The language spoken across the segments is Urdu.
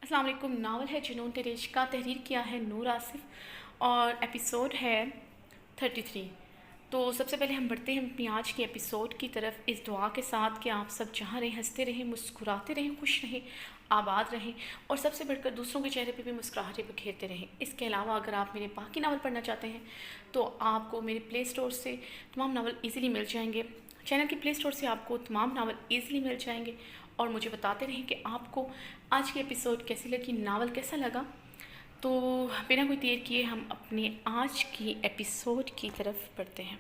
السلام علیکم۔ ناول ہے جنون تریش کا، تحریر کیا ہے نور آصف اور ایپیسوڈ ہے 33۔ تو سب سے پہلے ہم بڑھتے ہیں اپنی آج کے ایپیسوڈ کی طرف اس دعا کے ساتھ کہ آپ سب جہاں رہیں ہنستے رہیں، مسکراتے رہیں، خوش رہیں، آباد رہیں اور سب سے بڑھ کر دوسروں کے چہرے پہ بھی مسکراہٹیں بکھیرتے رہیں۔ اس کے علاوہ اگر آپ میرے باقی ناول پڑھنا چاہتے ہیں تو آپ کو میرے پلے اسٹور سے تمام ناول ایزیلی مل جائیں گے۔ چینل کے پلے اسٹور سے آپ کو تمام ناول ایزیلی مل جائیں گے اور مجھے بتاتے رہیں کہ آپ کو آج کی ایپیسوڈ کیسی لگی، ناول کیسا لگا۔ تو بنا کوئی دیر کیے ہم اپنے آج کی ایپیسوڈ کی طرف بڑھتے ہیں۔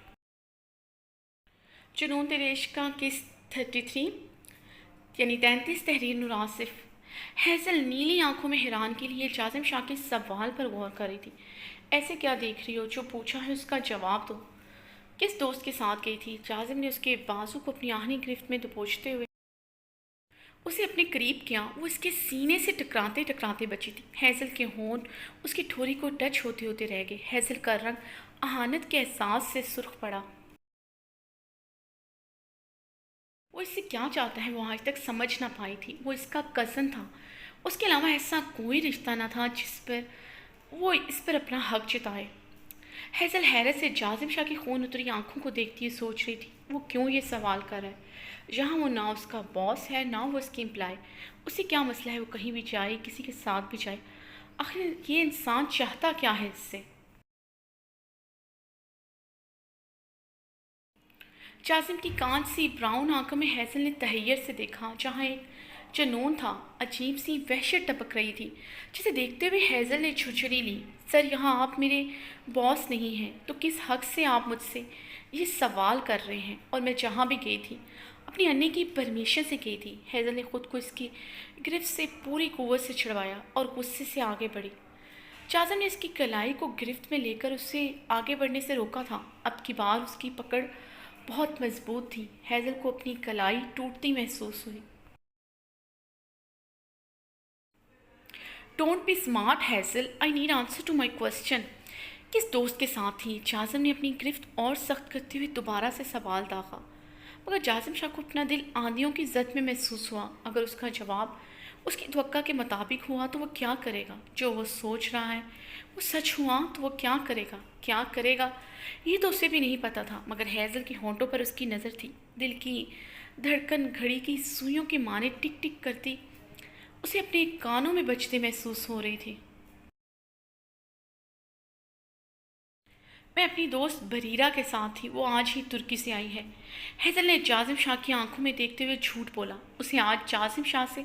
جنون تریش کا کس 33 یعنی 33 تحریر نور آصف۔ ہیزل نیلی آنکھوں میں حیران کے لیے جازم شاہ کے سوال پر غور کر رہی تھی۔ ایسے کیا دیکھ رہی ہو؟ جو پوچھا ہے اس کا جواب دو۔ کس دوست کے ساتھ گئی تھی؟ جازم نے اس کے بازو کو اپنی آہنی گرفت میں دبوچتے ہوئے اسے اپنے قریب کیا۔ وہ اس کے سینے سے ٹکراتے ٹکراتے بچی تھی۔ ہیزل کے ہونٹ اس کی ٹھوری کو ٹچ ہوتے ہوتے رہ گئے۔ ہیزل کا رنگ اہانت کے احساس سے سرخ پڑا۔ وہ اس سے کیا چاہتا ہے وہ آج تک سمجھ نہ پائی تھی۔ وہ اس کا کزن تھا، اس کے علاوہ ایسا کوئی رشتہ نہ تھا جس پر وہ اس پر اپنا حق جتائے۔ ہیزل حیرت سے جازم شاہ کی خون اتری آنکھوں کو دیکھتی ہوئی سوچ رہی تھی وہ کیوں یہ سوال کر رہا ہے، جہاں وہ نہ اس کا باس ہے نہ وہ اس کی امپلائی۔ اسے کیا مسئلہ ہے وہ کہیں بھی جائے، کسی کے ساتھ بھی جائے، آخر یہ انسان چاہتا کیا ہے اس سے؟ جازم کی کانچ سی براؤن آنکھوں میں ہیزل نے تحیر سے دیکھا، جہاں ایک جنون تھا۔ عجیب سی وحشت ٹپک رہی تھی جسے دیکھتے ہوئے ہیزل نے جھرجھری لی۔ سر، یہاں آپ میرے باس نہیں ہیں تو کس حق سے آپ مجھ سے یہ سوال کر رہے ہیں؟ اور میں جہاں بھی گئی تھی اپنی انے کی پرمیشن سے گئی تھی۔ ہیزل نے خود کو اس کی گرفت سے پوری قوت سے چھڑوایا اور غصے سے آگے بڑھی۔ جازم نے اس کی کلائی کو گرفت میں لے کر اسے آگے بڑھنے سے روکا تھا۔ اب کی بار اس کی پکڑ بہت مضبوط تھی۔ ہیزل کو اپنی کلائی ٹوٹتی محسوس ہوئی۔ Don't be smart Hazel, I need answer to my question. کس دوست کے ساتھ تھی؟ جازم نے اپنی گرفت اور سخت کرتے ہوئے دوبارہ سے سوال داغا، مگر جازم شاہ کو اپنا دل آندھیوں کی زد میں محسوس ہوا۔ اگر اس کا جواب اس کی توقع کے مطابق ہوا تو وہ کیا کرے گا؟ جو وہ سوچ رہا ہے وہ سچ ہوا تو وہ کیا کرے گا؟ کیا کرے گا یہ تو اسے بھی نہیں پتا تھا، مگر ہیزل کے ہونٹوں پر اس کی نظر تھی۔ دل کی دھڑکن گھڑی کی سوئیوں کی مانے ٹک ٹک کرتی اسے اپنے کانوں میں بجتے محسوس ہو رہی تھی۔ میں اپنی دوست بریرہ کے ساتھ تھی، وہ آج ہی ترکی سے آئی ہے۔ ہیزل نے جازم شاہ کی آنکھوں میں دیکھتے ہوئے جھوٹ بولا۔ اسے آج جازم شاہ سے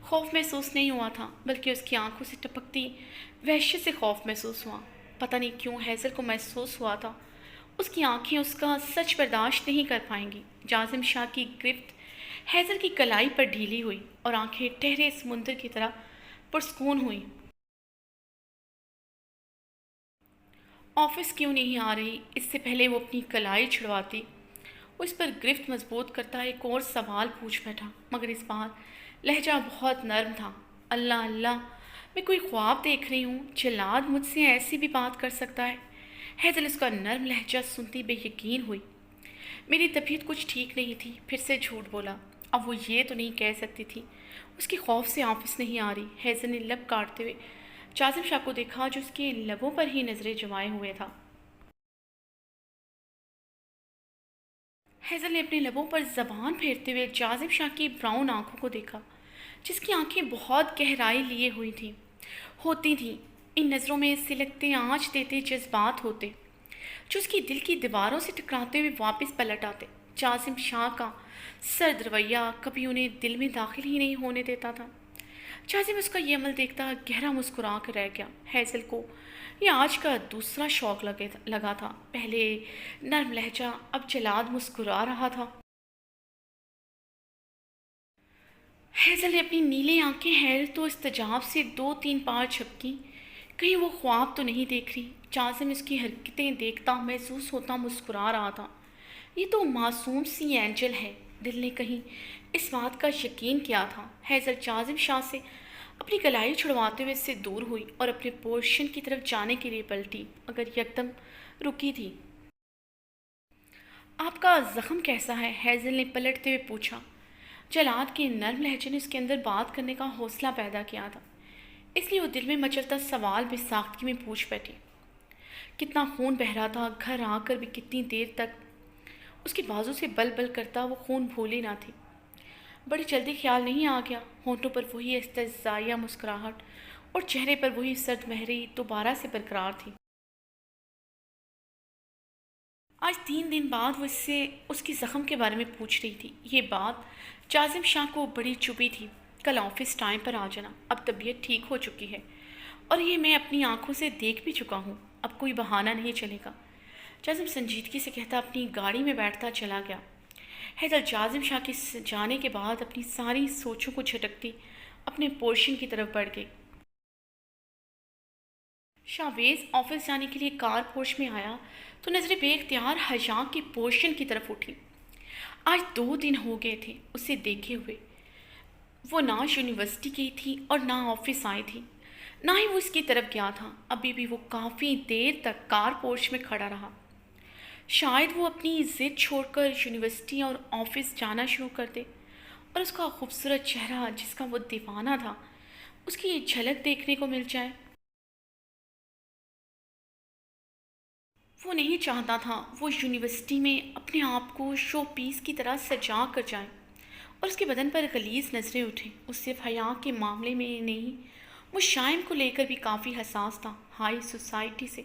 خوف محسوس نہیں ہوا تھا، بلکہ اس کی آنکھوں سے ٹپکتی وحشت سے خوف محسوس ہوا۔ پتہ نہیں کیوں ہیزل کو محسوس ہوا تھا اس کی آنکھیں اس کا سچ برداشت نہیں کر پائیں گی۔ جازم شاہ کی گرفت ہیزل کی کلائی پر ڈھیلی ہوئی اور آنکھیں ٹہرے سمندر کی طرح پرسکون ہوئیں۔ آفس کیوں نہیں آ رہی؟ اس سے پہلے وہ اپنی کلائی چھڑواتی وہ اس پر گرفت مضبوط کرتا ایک اور سوال پوچھ بیٹھا، مگر اس بار لہجہ بہت نرم تھا۔ اللہ اللہ، میں کوئی خواب دیکھ رہی ہوں؟ جلاد مجھ سے ایسی بھی بات کر سکتا ہے؟ ہیزل اس کا نرم لہجہ سنتی بے یقین ہوئی۔ میری طبیعت کچھ ٹھیک نہیں تھی، پھر سے جھوٹ بولا۔ اب وہ یہ تو نہیں کہہ سکتی تھی اس کی خوف سے آفس نہیں آ رہی۔ ہیزل نے لب کاٹتے ہوئے جازم شاہ کو دیکھا جو اس کے لبوں پر ہی نظریں جمائے ہوئے تھا۔ ہیزل نے اپنے لبوں پر زبان پھیرتے ہوئے جازم شاہ کی براؤن آنکھوں کو دیکھا، جس کی آنکھیں بہت گہرائی لیے ہوئی ہوتی تھیں۔ ان نظروں میں سلگتے آنچ دیتے جذبات ہوتے جو اس کی دل کی دیواروں سے ٹکراتے ہوئے واپس پلٹ آتے۔ جازم شاہ کا سرد رویہ کبھی انہیں دل میں داخل ہی نہیں ہونے دیتا تھا۔ جازم اس کا یہ عمل دیکھتا گہرا مسکرا کر رہ گیا۔ ہیزل کو یہ آج کا دوسرا شوق لگا تھا۔ پہلے نرم لہجہ، اب جلاد مسکرا رہا تھا۔ ہیزل نے اپنی نیلے آنکھیں حیرت و استجاب سے دو تین بار جھپکیں، کہیں وہ خواب تو نہیں دیکھ رہی۔ جازم اس کی حرکتیں دیکھتا محسوس ہوتا مسکرا رہا تھا۔ یہ تو معصوم سی اینجل ہے۔ دل نے کہیں اس بات کا یقین کیا تھا۔ ہیزل جازم شاہ سے اپنی کلائی چھڑواتے ہوئے اس سے دور ہوئی اور اپنے پورشن کی طرف جانے کے لیے پلٹی، مگر یکدم رکی تھی۔ آپ کا زخم کیسا ہے؟ ہیزل نے پلٹتے ہوئے پوچھا۔ جلاد کے نرم لہجے نے اس کے اندر بات کرنے کا حوصلہ پیدا کیا تھا۔ اس لیے وہ دل میں مچلتا سوال بے ساختگی میں پوچھ بیٹھی، کتنا خون بہہ رہا تھا، گھر آ کر بھی کتنی دیر تک اس کے بازو سے بل بل کرتا وہ خون بھولی نہ تھی۔ بڑی جلدی خیال نہیں آ گیا، ہونٹوں پر وہی استہزائیہ مسکراہٹ اور چہرے پر وہی سرد مہری دوبارہ سے برقرار تھی۔ آج 3 دن بعد وہ اس کی زخم کے بارے میں پوچھ رہی تھی۔ یہ بات جازم شاہ کو بڑی چبھی تھی۔ کل آفس ٹائم پر آ جانا، اب طبیعت ٹھیک ہو چکی ہے اور یہ میں اپنی آنکھوں سے دیکھ بھی چکا ہوں، اب کوئی بہانہ نہیں چلے گا۔ جازم سنجیدگی سے کہتا اپنی گاڑی میں بیٹھتا چلا گیا۔ حیدر جازم شاہ کے جانے کے بعد اپنی ساری سوچوں کو جھٹکتی اپنے پورشن کی طرف بڑھ گئی۔ شاویز آفس جانے کے لیے کار پورش میں آیا تو نظر بے اختیار حیاء کے پورشن کی طرف اٹھی۔ آج 2 دن ہو گئے تھے اسے دیکھے ہوئے۔ وہ نہ یونیورسٹی گئی تھی اور نہ آفس آئی تھی، نہ ہی وہ اس کی طرف گیا تھا۔ ابھی بھی وہ کافی دیر تک کار پورش میں کھڑا رہا۔ شاید وہ اپنی ضد چھوڑ کر یونیورسٹی اور آفس جانا شروع کر دے اور اس کا خوبصورت چہرہ جس کا وہ دیوانہ تھا اس کی ایک جھلک دیکھنے کو مل جائے۔ وہ نہیں چاہتا تھا وہ یونیورسٹی میں اپنے آپ کو شو پیس کی طرح سجا کر جائے اور اس کے بدن پر غلیظ نظریں اٹھیں۔ اس صرف حیا کے معاملے میں نہیں، وہ شائم کو لے کر بھی کافی حساس تھا۔ ہائی سوسائٹی سے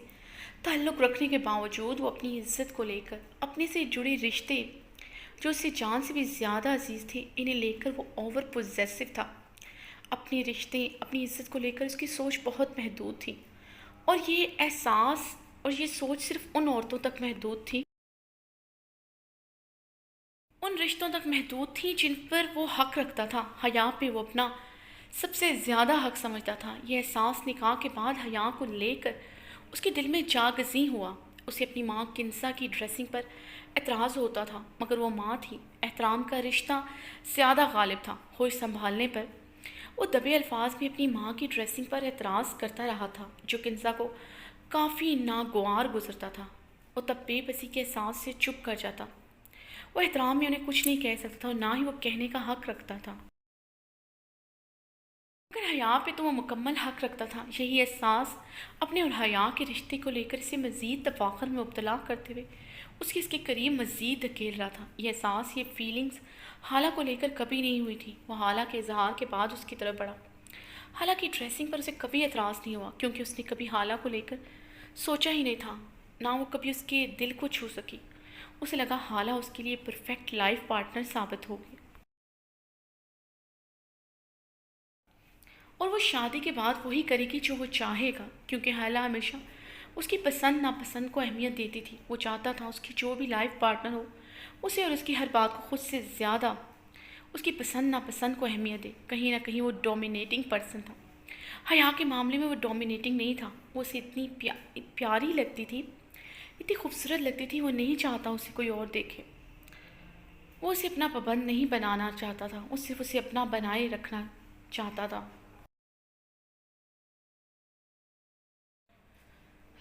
تعلق رکھنے کے باوجود وہ اپنی عزت کو لے کر، اپنے سے جڑے رشتے جو اسے جان سے بھی زیادہ عزیز تھے، انہیں لے کر وہ اوور پوزیسو تھا۔ اپنے رشتے، اپنی عزت کو لے کر اس کی سوچ بہت محدود تھی اور یہ احساس اور یہ سوچ صرف ان عورتوں تک محدود تھی، ان رشتوں تک محدود تھی جن پر وہ حق رکھتا تھا۔ حیا پہ وہ اپنا سب سے زیادہ حق سمجھتا تھا۔ یہ احساس نکاح کے بعد حیا کو لے کر اس کے دل میں جاگزیں ہوا۔ اسے اپنی ماں کنسا کی ڈریسنگ پر اعتراض ہوتا تھا، مگر وہ ماں تھی، احترام کا رشتہ زیادہ غالب تھا۔ ہوش سنبھالنے پر وہ دبے الفاظ میں اپنی ماں کی ڈریسنگ پر اعتراض کرتا رہا تھا، جو کنسا کو کافی ناگوار گزرتا تھا۔ وہ تب بے بسی کے احساس سے چپ کر جاتا۔ وہ احترام میں انہیں کچھ نہیں کہہ سکتا تھا اور نہ ہی وہ کہنے کا حق رکھتا تھا، مگر حیا پہ تو وہ مکمل حق رکھتا تھا۔ یہی احساس اپنے اور حیا کے رشتے کو لے کر اسے مزید تفاخر میں مبتلا کرتے ہوئے اس کے قریب مزید دھکیل رہا تھا۔ یہ احساس، یہ فیلنگز حالہ کو لے کر کبھی نہیں ہوئی تھی۔ وہ حالہ کے اظہار کے بعد اس کی طرف بڑھا۔ حالہ کی ڈریسنگ پر اسے کبھی اعتراض نہیں ہوا، کیونکہ اس نے کبھی حالہ کو لے کر سوچا ہی نہیں تھا، نہ وہ کبھی اس کے دل کو چھو سکی۔ اسے لگا حالہ اس کے لیے پرفیکٹ لائف پارٹنر ثابت ہوگی اور وہ شادی کے بعد وہی کرے گی جو وہ چاہے گا، کیونکہ حالہ ہمیشہ اس کی پسند ناپسند کو اہمیت دیتی تھی۔ وہ چاہتا تھا اس کی جو بھی لائف پارٹنر ہو اسے اور اس کی ہر بات کو خود سے زیادہ اس کی پسند ناپسند کو اہمیت دے۔ کہیں نہ کہیں وہ ڈومینیٹنگ پرسن تھا۔ حیا کے معاملے میں وہ ڈومینیٹنگ نہیں تھا۔ وہ اسے اتنی پیاری لگتی تھی، اتنی خوبصورت لگتی تھی، وہ نہیں چاہتا اسے کوئی اور دیکھے۔ وہ اسے اپنا پابند نہیں بنانا چاہتا تھا، وہ صرف اسے اپنا بنائے رکھنا چاہتا تھا۔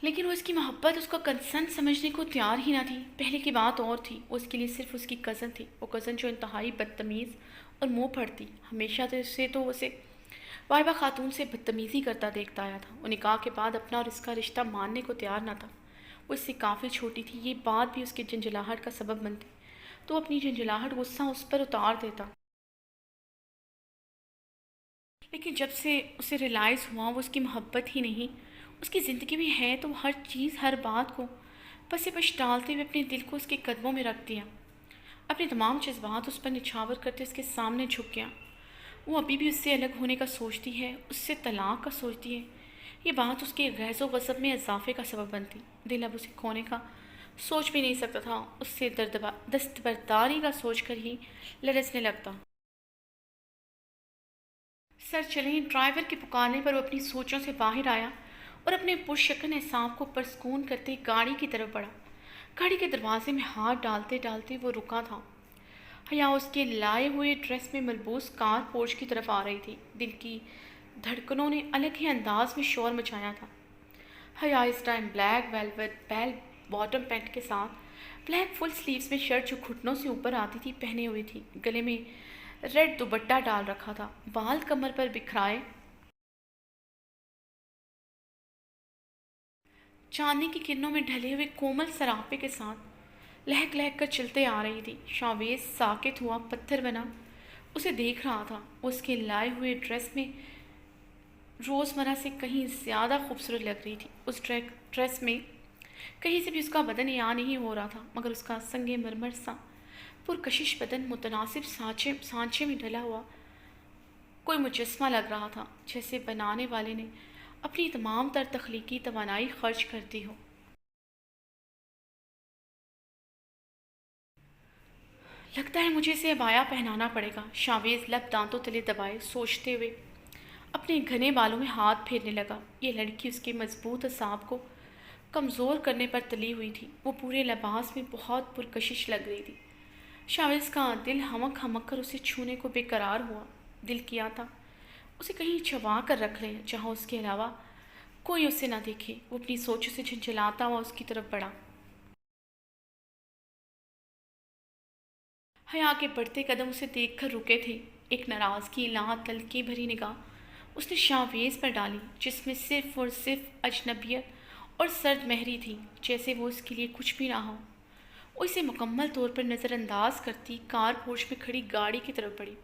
لیکن وہ اس کی محبت، اس کا کنسرن سمجھنے کو تیار ہی نہ تھی۔ پہلے کی بات اور تھی، وہ اس کے لیے صرف اس کی کزن تھی، وہ کزن جو انتہائی بدتمیز اور منہ پھڑتی، ہمیشہ تو اسے وائبہ خاتون سے بدتمیزی کرتا دیکھتا آیا تھا۔ وہ نکاح کے بعد اپنا اور اس کا رشتہ ماننے کو تیار نہ تھا۔ وہ اس سے کافی چھوٹی تھی، یہ بات بھی اس کی جھنجھلاہٹ کا سبب بنتی، تو وہ اپنی جھنجھلاہٹ غصہ اس پر اتار دیتا۔ لیکن جب سے اسے ریلائز ہوا وہ اس کی محبت ہی نہیں، اس کی زندگی میں ہے، تو وہ ہر چیز، ہر بات کو پس پش ڈالتے ہوئے اپنے دل کو اس کے قدموں میں رکھ دیا، اپنے تمام جذبات اس پر نچھاور کرتے اس کے سامنے جھک گیا۔ وہ ابھی بھی اس سے الگ ہونے کا سوچتی ہے، اس سے طلاق کا سوچتی ہے۔ یہ بات اس کے غیظ و غضب میں اضافے کا سبب بنتی۔ دل اب اسے کھونے کا سوچ بھی نہیں سکتا تھا، اس سے دستبرداری کا سوچ کر ہی لرزنے لگتا۔ سر چلیں، ڈرائیور کے پکارنے پر وہ اپنی سوچوں سے باہر آیا اور اپنے پرشکن اعصاب کو پرسکون کرتے گاڑی کی طرف بڑھا۔ گاڑی کے دروازے میں ہاتھ ڈالتے ڈالتے وہ رکا تھا۔ حیا اس کے لائے ہوئے ڈریس میں ملبوس کار پورچ کی طرف آ رہی تھی۔ دل کی دھڑکنوں نے الگ ہی انداز میں شور مچایا تھا۔ حیا اس ٹائم بلیک ویلویٹ بیل باٹم پینٹ کے ساتھ بلیک فل سلیوز میں شرٹ جو گھٹنوں سے اوپر آتی تھی پہنے ہوئی تھی، گلے میں ریڈ دوپٹہ ڈال رکھا تھا، بال کمر پر بکھرائے چاندنی کی کرنوں میں ڈھلے ہوئے کومل سراپے کے ساتھ لہک لہک کر چلتے آ رہی تھی۔ شاویز ساکت ہوا پتھر بنا اسے دیکھ رہا تھا۔ وہ اس کے لائے ہوئے ڈریس میں روزمرہ سے کہیں زیادہ خوبصورت لگ رہی تھی۔ اس ڈریس میں کہیں سے بھی اس کا بدن عیاں نہیں ہو رہا تھا، مگر اس کا سنگ مرمر سا پرکشش بدن متناسب سانچے میں ڈھلا ہوا کوئی مجسمہ لگ رہا تھا، جیسے بنانے والے نے اپنی تمام تر تخلیقی توانائی خرچ کر دی ہو۔ لگتا ہے مجھے اسے عبایا پہنانا پڑے گا، شاویز لب دانتوں تلے دبائے سوچتے ہوئے اپنے گھنے بالوں میں ہاتھ پھیرنے لگا۔ یہ لڑکی اس کے مضبوط اعصاب کو کمزور کرنے پر تلی ہوئی تھی۔ وہ پورے لباس میں بہت پرکشش لگ رہی تھی۔ شاویز کا دل ہمک ہمک کر اسے چھونے کو بے قرار ہوا۔ دل کیا تھا اسے کہیں چھپا کر رکھ لے جہاں اس کے علاوہ کوئی اسے نہ دیکھے۔ وہ اپنی سوچوں سے جھنجھلاتا ہوا اس کی طرف بڑھا۔ حیا کے بڑھتے قدم اسے دیکھ کر رکے تھے۔ ایک ناراضگی تلخی بھری نگاہ اس نے شاویز پر ڈالی، جس میں صرف اور صرف اجنبیت اور سرد مہری تھی، جیسے وہ اس کے لیے کچھ بھی نہ ہو۔ وہ اسے مکمل طور پر نظر انداز کرتی کار پورچ میں کھڑی گاڑی کی طرف بڑھی۔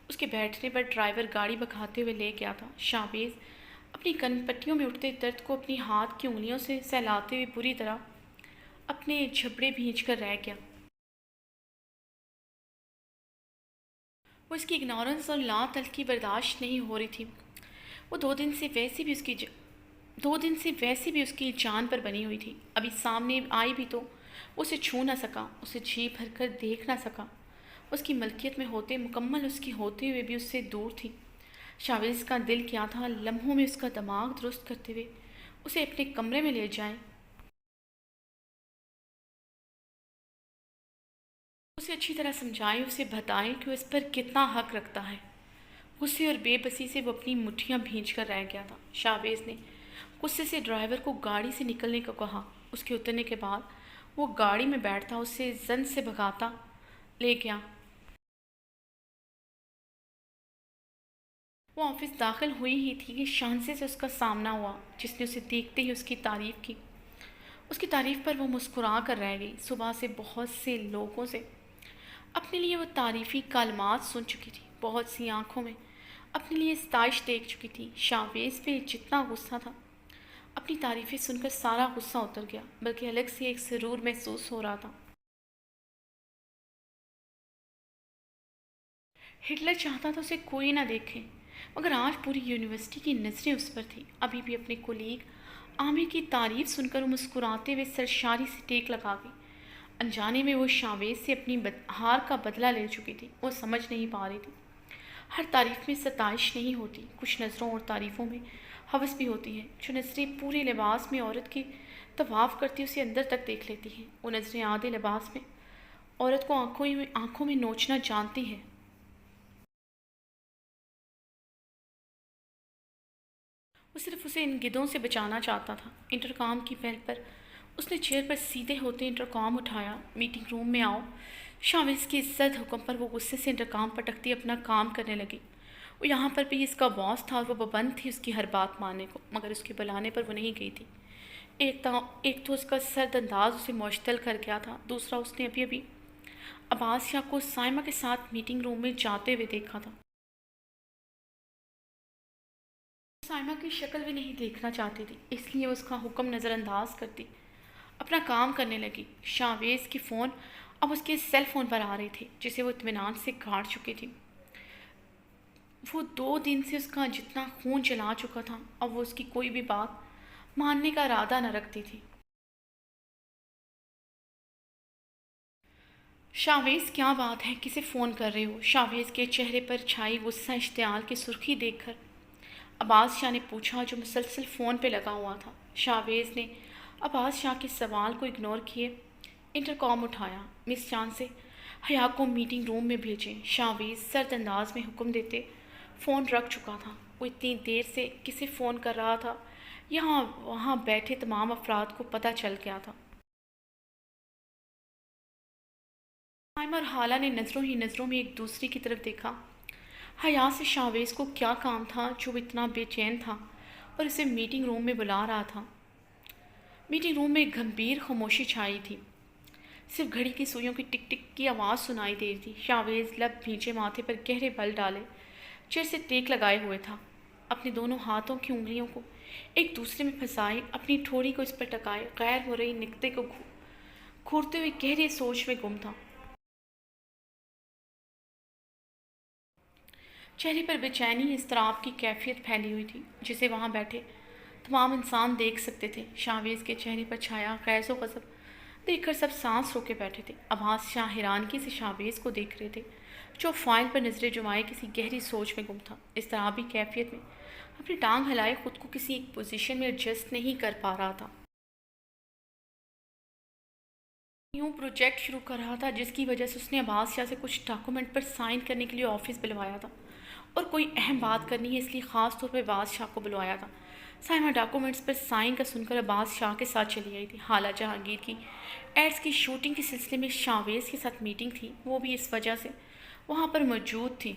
اس کے بیٹھنے پر ڈرائیور گاڑی بھگاتے ہوئے لے گیا تھا۔ شاویز اپنی کن پٹیوں میں اٹھتے درد کو اپنی ہاتھ کی انگلیوں سے سہلاتے ہوئے بری طرح اپنے جھبڑے بھینچ کر رہ گیا۔ وہ اس کی اگنورنس اور تلخی برداشت نہیں ہو رہی تھی۔ وہ دو دن سے ویسے بھی اس کی جان پر بنی ہوئی تھی۔ ابھی سامنے آئی بھی تو وہ اسے چھو نہ سکا، اسے جی بھر کر دیکھ نہ سکا۔ اس کی ملکیت میں ہوتے مکمل اس کی ہوتے ہوئے بھی اس سے دور تھی۔ شاویز کا دل کیا تھا لمحوں میں اس کا دماغ درست کرتے ہوئے اسے اپنے کمرے میں لے جائے، اسے اچھی طرح سمجھائے، اسے بتائے کہ وہ اس پر کتنا حق رکھتا ہے۔ غصے اور بے بسی سے وہ اپنی مٹھیاں بھینچ کر رہ گیا تھا۔ شاویز نے غصے سے ڈرائیور کو گاڑی سے نکلنے کو کہا۔ اس کے اترنے کے بعد وہ گاڑی میں بیٹھتا اسے زن سے بھگاتا لے گیا۔ وہ آفس داخل ہوئی ہی تھی کہ شانزے سے اس کا سامنا ہوا، جس نے اسے دیکھتے ہی اس کی تعریف کی۔ اس کی تعریف پر وہ مسکرا کر رہ گئی۔ صبح سے بہت سے لوگوں سے اپنے لیے وہ تعریفی کلمات سن چکی تھی، بہت سی آنکھوں میں اپنے لیے ستائش دیکھ چکی تھی۔ شاویز پہ جتنا غصہ تھا، اپنی تعریفیں سن کر سارا غصہ اتر گیا، بلکہ الگ سے ایک سرور محسوس ہو رہا تھا۔ ہٹلر چاہتا تھا اسے کوئی نہ دیکھے، مگر آج پوری یونیورسٹی کی نظریں اس پر تھیں۔ ابھی بھی اپنے کولیگ عامر کی تعریف سن کر وہ مسکراتے ہوئے سرشاری سے ٹیک لگا گئی۔ انجانے میں وہ شاویز سے اپنی ہار کا بدلہ لے چکی تھی۔ وہ سمجھ نہیں پا رہی تھی، ہر تعریف میں ستائش نہیں ہوتی، کچھ نظروں اور تعریفوں میں ہوس بھی ہوتی ہے۔ جو نظریں پورے لباس میں عورت کی طواف کرتی اسے اندر تک دیکھ لیتی ہیں، وہ نظریں آدھے لباس میں عورت کو آنکھوں میں نوچنا جانتی ہے۔ وہ صرف اسے ان گدوں سے بچانا چاہتا تھا۔ انٹرکام کی بیل پر اس نے چیئر پر سیدھے ہوتے انٹرکام اٹھایا۔ میٹنگ روم میں آؤ۔ شاویز کے زد حکم پر وہ غصے سے انٹرکام پٹکتی اپنا کام کرنے لگی۔ وہ یہاں پر بھی اس کا باس تھا اور وہ پابند تھی اس کی ہر بات ماننے کو، مگر اس کے بلانے پر وہ نہیں گئی تھی۔ ایک تو اس کا سرد انداز اسے معطل کر گیا تھا، دوسرا اس نے ابھی عباس شاہ کو سائمہ کے ساتھ میٹنگ روم میں جاتے ہوئے دیکھا تھا۔ سائمہ کی شکل بھی نہیں دیکھنا چاہتی تھی، اس لیے اس کا حکم نظر انداز کرتی اپنا کام کرنے لگی۔ شاویز کی فون اب اس کے سیل فون پر آ رہے تھے، جسے وہ اطمینان سے کاٹ چکی تھی۔ وہ 2 دن سے اس کا جتنا خون جلا چکا تھا، اب وہ اس کی کوئی بھی بات ماننے کا ارادہ نہ رکھتی تھی۔ شاویز کیا بات ہے، کسے فون کر رہے ہو؟ شاویز کے چہرے پر چھائی غصہ اشتعال کی سرخی دیکھ کر عباس شاہ نے پوچھا، جو مسلسل فون پہ لگا ہوا تھا۔ شاویز نے عباس شاہ کے سوال کو اگنور کیے انٹرکام اٹھایا۔ مس جان سے حیا کو میٹنگ روم میں بھیجیں۔ شاویز سرد انداز میں حکم دیتے فون رکھ چکا تھا۔ وہ اتنی دیر سے کسے فون کر رہا تھا، یہاں وہاں بیٹھے تمام افراد کو پتہ چل گیا تھا۔ سائمہ اور حالہ نے نظروں میں ایک دوسرے کی طرف دیکھا۔ حیا سے شاویز کو کیا کام تھا جو وہ اتنا بے چین تھا اور اسے میٹنگ روم میں بلا رہا تھا؟ میٹنگ روم میں گھمبیر خاموشی چھائی تھی، صرف گھڑی کی سوئیوں کی ٹک ٹک کی آواز سنائی دے رہی تھی۔ شاویز لب بھیجے ماتھے پر گہرے بل ڈالے چیر سے ٹیک لگائے ہوئے تھا، اپنے دونوں ہاتھوں کی انگلیوں کو ایک دوسرے میں پھنسائے، اپنی ٹھوڑی کو اس پر ٹکائے، غیر مرئی نکتے کو گھورتے ہوئے گہری سوچ میں گم تھا۔ چہرے پر بے چینی اضطراب کی کیفیت پھیلی ہوئی تھی جسے وہاں بیٹھے تمام انسان دیکھ سکتے تھے۔ شاویز کے چہرے پر چھایا غیظ و غضب دیکھ کر سب سانس روکے بیٹھے تھے۔ عباس شاہ حیرانگی سے شاویز کو دیکھ رہے تھے جو فائل پر نظریں جمائے کسی گہری سوچ میں گم تھا۔ اضطرابی کیفیت میں اپنی ٹانگ ہلائے خود کو کسی ایک پوزیشن میں ایڈجسٹ نہیں کر پا رہا تھا۔ یوں پروجیکٹ شروع کر رہا تھا جس کی وجہ سے اس نے عباس شاہ سے کچھ ڈاکومنٹ پر سائن کرنے کے لیے آفس بلوایا تھا، اور کوئی اہم بات کرنی ہے اس لیے خاص طور پر عباس شاہ کو بلوایا تھا۔ سائمہ ڈاکومنٹس پر سائن کا سن کر عباس شاہ کے ساتھ چلی آئی تھی۔ حالہ جہانگیر کی ایڈز کی شوٹنگ کے سلسلے میں شاویز کے ساتھ میٹنگ تھی، وہ بھی اس وجہ سے وہاں پر موجود تھی،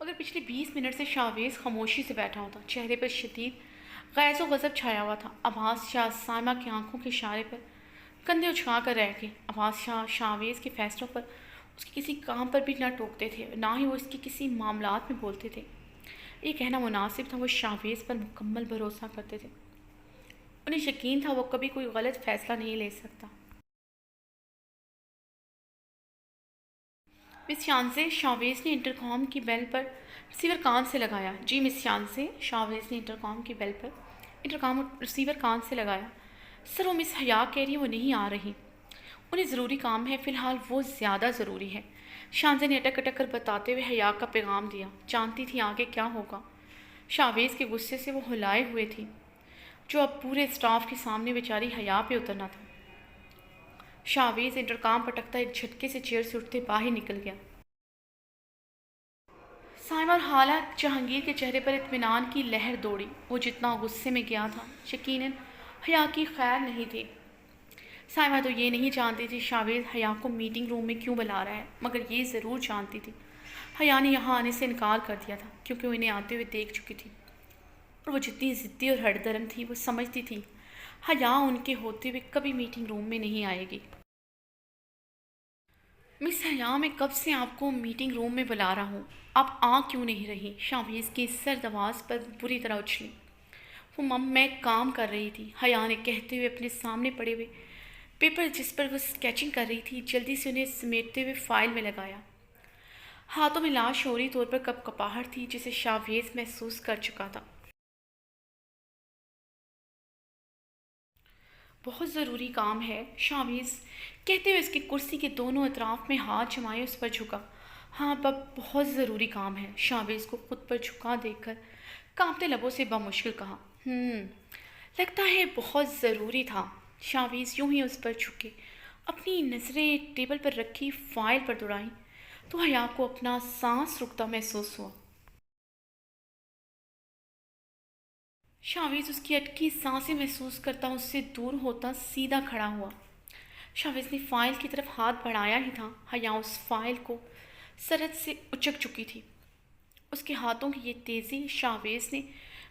مگر پچھلے 20 منٹ سے شاویز خاموشی سے بیٹھا ہوتا، چہرے پر شدید غیظ و غضب چھایا ہوا تھا۔ عباس شاہ سائمہ کی آنکھوں کے اشارے پر کندھے اچھا کر رہ گئے۔ عباس شاہ شاویز کے فیصلوں پر اس کے کسی کام پر بھی نہ ٹوکتے تھے، نہ ہی وہ اس کے کسی معاملات میں بولتے تھے۔ یہ کہنا مناسب تھا وہ شاویز پر مکمل بھروسہ کرتے تھے، انہیں یقین تھا وہ کبھی کوئی غلط فیصلہ نہیں لے سکتا۔ مس شانزے، شاویز نے انٹرکام کی بیل پر ریسیور کان سے لگایا۔ جی مس شانزے، شاویز نے انٹرکام کی بیل پر ریسیور کان سے لگایا۔ سر، وہ مس حیا کہہ رہی ہیں وہ نہیں آ رہی، انہیں ضروری کام ہے، فی الحال وہ زیادہ ضروری ہے، شانزے نے اٹک اٹک کر بتاتے ہوئے حیا کا پیغام دیا۔ جانتی تھی آگے کیا ہوگا، شاویز کے غصے سے وہ ہلائے ہوئے تھی جو اب پورے اسٹاف کے سامنے بیچاری حیا پہ اترنا تھا۔ شاویز انٹرکام پٹکتا ایک جھٹکے سے چیئر سے اٹھتے باہر نکل گیا۔ سائمہ اور حالہ جہانگیر کے چہرے پر اطمینان کی لہر دوڑی۔ وہ جتنا غصے میں گیا تھا یقیناً حیا کی خیر نہیں تھی۔ سائمہ تو یہ نہیں جانتی تھی شاویز حیا کو میٹنگ روم میں کیوں بلا رہا ہے، مگر یہ ضرور جانتی تھی حیا نے یہاں آنے سے انکار کر دیا تھا کیونکہ وہ انہیں آتے ہوئے دیکھ چکی تھی، اور وہ جتنی ضدی اور ہٹ درم تھی وہ سمجھتی تھی حیا ان کے ہوتے ہوئے کبھی میٹنگ روم میں نہیں آئے گی۔ مس حیا، میں کب سے آپ کو میٹنگ روم میں بلا رہا ہوں، آپ آ کیوں نہیں رہی؟ شاویز کی سرد آواز پر بری طرح اچھلی۔ وہ مم، میں کام کر رہی تھی، حیا نے کہتے ہوئے اپنے سامنے پڑے ہوئے پیپر جس پر وہ اسکیچنگ کر رہی تھی جلدی سے انہیں سمیٹتے ہوئے فائل میں لگایا۔ ہاتھوں میں لاشعوری طور پر کپ کپاہٹ تھی جسے شاویز محسوس کر چکا تھا۔ بہت ضروری کام ہے، شاویز کہتے ہوئے اس کی کرسی کے دونوں اطراف میں ہاتھ جمائے اس پر جھکا۔ ہاں بب، بہت ضروری کام ہے، شاویز کو خود پر جھکا دیکھ کر کانپتے لبوں سے بمشکل کہا۔ لگتا ہے بہت ضروری تھا۔ شاویز یوں ہی اس پر جھکے اپنی نظریں ٹیبل پر رکھی فائل پر دوڑائیں تو حیا کو اپنا سانس رکتا محسوس ہوا۔ شاویز اس کی اٹکی سانسیں محسوس کرتا اس سے دور ہوتا سیدھا کھڑا ہوا۔ شاویز نے فائل کی طرف ہاتھ بڑھایا ہی تھا، حیا اس فائل کو سرحد سے اچک چکی تھی۔ اس کے ہاتھوں کی یہ تیزی شاویز نے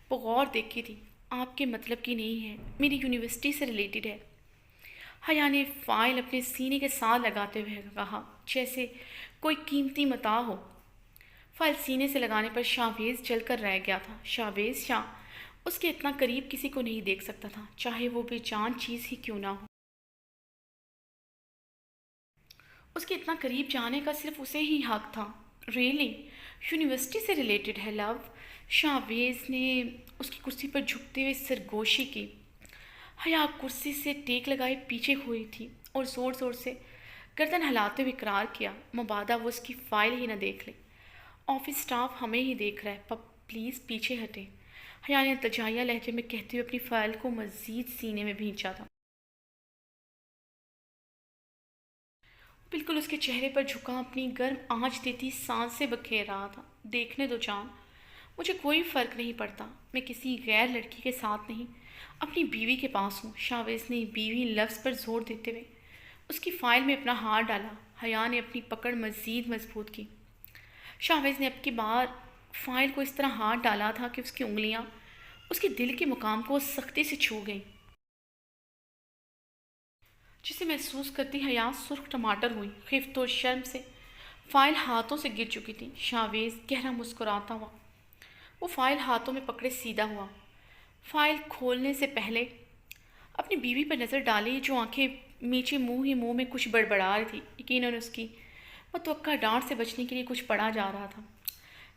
بغور دیکھی تھی۔ آپ کے مطلب کی نہیں ہے، میری یونیورسٹی سے ریلیٹڈ ہے، حیا نے فائل اپنے سینے کے ساتھ لگاتے ہوئے کہا جیسے کوئی قیمتی متاع ہو۔ فائل سینے سے لگانے پر شاویز جل کر رہ گیا تھا۔ شاویز شاہ اس کے اتنا قریب کسی کو نہیں دیکھ سکتا تھا، چاہے وہ بے جان چیز ہی کیوں نہ ہو۔ اس کے اتنا قریب جانے کا صرف اسے ہی حق تھا۔ ریلی یونیورسٹی سے ریلیٹڈ ہے لو؟ شاویز نے اس کی کرسی پر جھکتے ہوئے سرگوشی کی۔ حیا کرسی سے ٹیک لگائے پیچھے ہوئی تھی اور زور زور سے گردن ہلاتے ہوئے اقرار کیا، مبادا وہ اس کی فائل ہی نہ دیکھ لے، آفس سٹاف ہمیں ہی دیکھ رہا ہے، پلیز پیچھے ہٹیں، حیا نے التجائیہ لہجے میں کہتے ہوئے اپنی فائل کو مزید سینے میں بھینچا تھا۔ بالکل اس کے چہرے پر جھکا اپنی گرم آنچ دیتی سانس سے بکھیر رہا تھا۔ دیکھنے دو جان، مجھے کوئی فرق نہیں پڑتا، میں کسی غیر لڑکی کے ساتھ نہیں، اپنی بیوی کے پاس ہوں۔ شاویز نے بیوی لفظ پر زور دیتے ہوئے اس کی فائل میں اپنا ہاتھ ڈالا۔ حیا نے اپنی پکڑ مزید مضبوط کی۔ شاویز نے اب کی بار فائل کو اس طرح ہاتھ ڈالا تھا کہ اس کی انگلیاں اس کے دل کے مقام کو سختی سے چھو گئی، جسے محسوس کرتی حیات سرخ ٹماٹر ہوئی۔ خفت اور شرم سے فائل ہاتھوں سے گر چکی تھی۔ شاویز گہرا مسکراتا ہوا وہ فائل ہاتھوں میں پکڑے سیدھا ہوا۔ فائل کھولنے سے پہلے اپنی بیوی پر نظر ڈالی، جو آنکھیں میچے منہ میں کچھ بڑبڑا رہی تھی۔ یقیناً اس کی متوقع ڈانٹ سے بچنے کے لیے کچھ پڑھا جا رہا تھا۔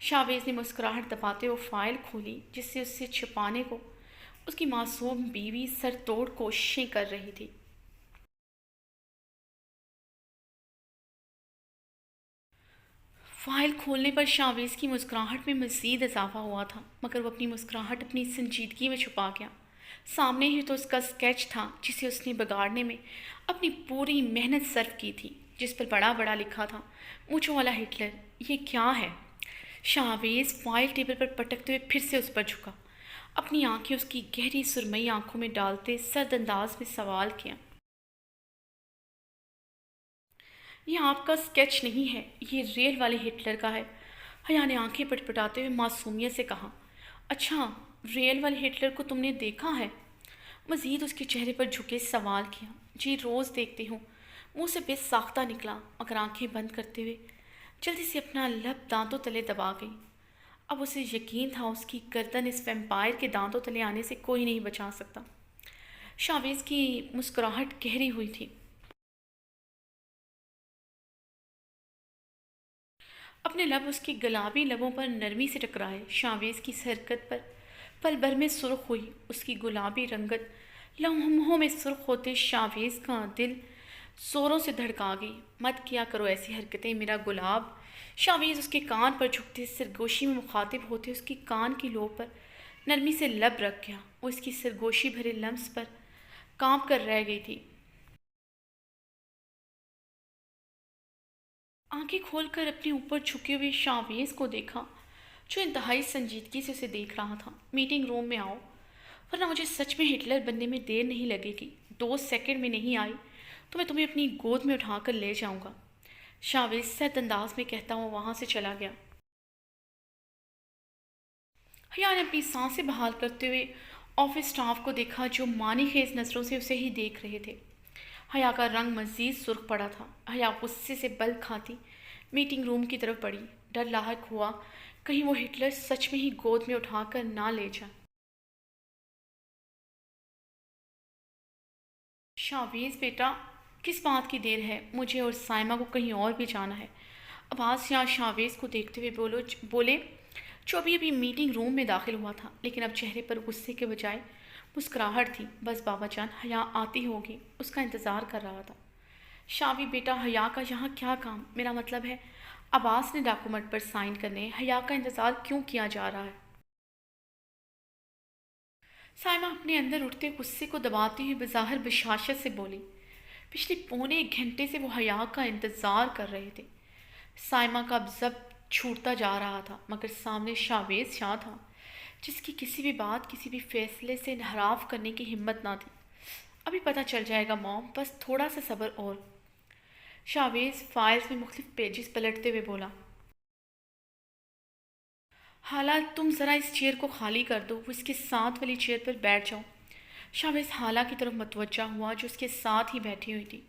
شاویز نے مسکراہٹ دباتے ہوئے فائل کھولی، جس سے اسے چھپانے کو اس کی معصوم بیوی سر توڑ کوششیں کر رہی تھی۔ فائل کھولنے پر شاویز کی مسکراہٹ میں مزید اضافہ ہوا تھا، مگر وہ اپنی مسکراہٹ اپنی سنجیدگی میں چھپا گیا۔ سامنے ہی تو اس کا اسکیچ تھا جسے اس نے بگاڑنے میں اپنی پوری محنت صرف کی تھی، جس پر بڑا بڑا لکھا تھا، مونچھوں والا ہٹلر۔ یہ کیا ہے؟ شاویز فائل ٹیبل پر پٹکتے ہوئے پھر سے اس پر جھکا، اپنی آنکھیں اس کی گہری سرمئی آنکھوں میں ڈالتے سرد انداز میں سوال کیا۔ یہ آپ کا اسکیچ نہیں ہے، یہ ریل والے ہٹلر کا ہے۔ حیا نے آنکھیں پٹپٹاتے ہوئے معصومیت سے کہا۔ اچھا، ریل والے ہٹلر کو تم نے دیکھا ہے؟ مزید اس کے چہرے پر جھکے سوال کیا۔ جی، روز دیکھتی ہوں، منہ سے بے ساختہ نکلا، مگر آنکھیں بند کرتے ہوئے جلدی سے اپنا لب دانتوں تلے دبا گئی۔ اب اسے یقین تھا اس کی گردن اس ویمپائر کے دانتوں تلے آنے سے کوئی نہیں بچا سکتا۔ شاویز کی مسکراہٹ گہری ہوئی تھی۔ اپنے لب اس کی گلابی لبوں پر نرمی سے ٹکرائے۔ شاویز کی اس حرکت پر پل بھر میں سرخ ہوئی۔ اس کی گلابی رنگت لمحوں میں سرخ ہوتے شاویز کا دل زوروں سے دھڑکا گئی۔ مت کیا کرو ایسی حرکتیں میرا گلاب۔ شاویز اس کے کان پر جھکتے سرگوشی میں مخاطب ہوتے اس کی کان کی لو پر نرمی سے لب رکھ گیا۔ وہ اس کی سرگوشی بھرے لمس پر کانپ کر رہ گئی تھی۔ آنکھیں کھول کر اپنے اوپر جھکے ہوئے شاویز کو دیکھا، جو انتہائی سنجیدگی سے اسے دیکھ رہا تھا۔ میٹنگ روم میں آؤ، ورنہ مجھے سچ میں ہٹلر بننے میں دیر نہیں لگے گی۔ 2 سیکنڈ میں نہیں آئی تو میں تمہیں اپنی گود میں اٹھا کر لے جاؤں گا، شاویز سرد انداز میں کہتا ہوا وہاں سے چلا گیا۔ حیا نے اپنی سانسیں بحال کرتے ہوئے آفس سٹاف کو دیکھا، جو معنی خیز نظروں سے اسے ہی دیکھ رہے تھے۔ حیا کا رنگ مزید سرخ پڑا تھا۔ حیا غصے سے بل کھاتی میٹنگ روم کی طرف بڑھی۔ ڈر لاحق ہوا کہیں وہ ہٹلر سچ میں ہی گود میں اٹھا کر نہ لے جائے۔ شاویز بیٹا، کس بات کی دیر ہے؟ مجھے اور سائمہ کو کہیں اور بھی جانا ہے۔ عباس یہاں شاویز کو دیکھتے ہوئے بولے، جو ابھی میٹنگ روم میں داخل ہوا تھا، لیکن اب چہرے پر غصے کے بجائے مسکراہٹ تھی۔ بس بابا جان، حیا آتی ہوگی، اس کا انتظار کر رہا تھا۔ شاوی بیٹا، حیا کا یہاں کیا کام؟ میرا مطلب ہے عباس نے ڈاکومنٹ پر سائن کرنے، حیا کا انتظار کیوں کیا جا رہا ہے؟ سائمہ اپنے اندر اٹھتے غصے کو دباتی ہوئی بظاہر بشاشت سے بولی، پچھلے پونے 1 گھنٹے سے وہ حیا کا انتظار کر رہے تھے۔ سائمہ کا اب ضبط چھوٹتا جا رہا تھا، مگر سامنے شاویز شاہ تھا، جس کی کسی بھی بات کسی بھی فیصلے سے انحراف کرنے کی ہمت نہ تھی۔ ابھی پتہ چل جائے گا موم، بس تھوڑا سا صبر اور۔ شاویز فائلز میں مختلف پیجز پلٹتے ہوئے بولا، حالات تم ذرا اس چیئر کو خالی کر دو، وہ اس کے ساتھ والی چیئر پر بیٹھ جاؤ۔ شاویز حالہ کی طرف متوجہ ہوا، جو اس کے ساتھ ہی بیٹھی ہوئی تھی۔